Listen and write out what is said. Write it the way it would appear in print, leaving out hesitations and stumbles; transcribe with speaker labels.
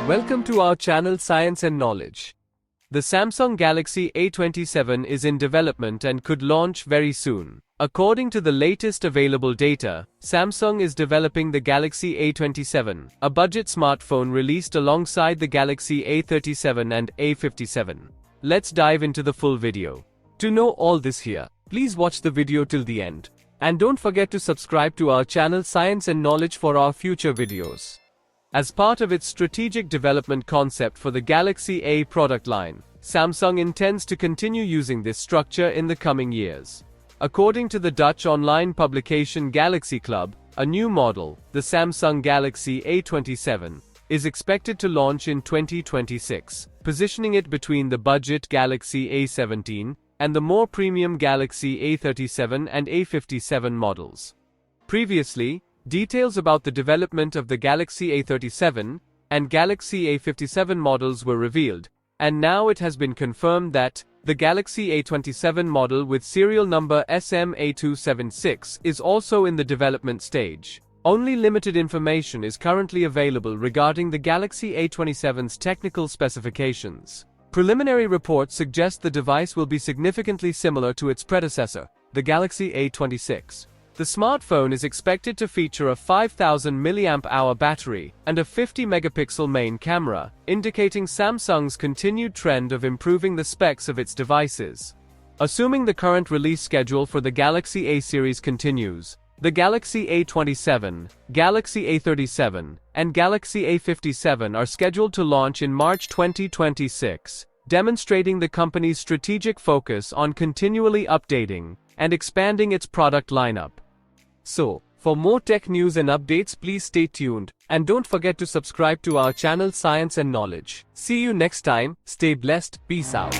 Speaker 1: Welcome to our channel Science and Knowledge. The Samsung Galaxy A27 is in development and could launch very soon. According to the latest available data, Samsung is developing the Galaxy A27, a budget smartphone released alongside the Galaxy A37 and A57. Let's dive into the full video. To know all this here, please watch the video till the end. And don't forget to subscribe to our channel Science and Knowledge for our future videos. As part of its strategic development concept for the Galaxy A product line, Samsung intends to continue using this structure in the coming years. According to the Dutch online publication Galaxyclub, a new model, the Samsung Galaxy A27, is expected to launch in 2026, positioning it between the budget Galaxy A17 and the more premium Galaxy A37 and A57 models. Previously, details about the development of the Galaxy A37 and Galaxy A57 models were revealed, and now it has been confirmed that the Galaxy A27 model with serial number SM8276 is also in the development stage. Only limited information is currently available regarding the Galaxy A27's technical specifications. Preliminary reports suggest the device will be significantly similar to its predecessor, the Galaxy A26. The smartphone is expected to feature a 5000 mAh battery and a 50-megapixel main camera, indicating Samsung's continued trend of improving the specs of its devices. Assuming the current release schedule for the Galaxy A series continues, the Galaxy A27, Galaxy A37, and Galaxy A57 are scheduled to launch in March 2026, demonstrating the company's strategic focus on continually updating and expanding its product lineup. So, for more tech news and updates, please stay tuned, and don't forget to subscribe to our channel Science and Knowledge. See you next time, stay blessed, peace out.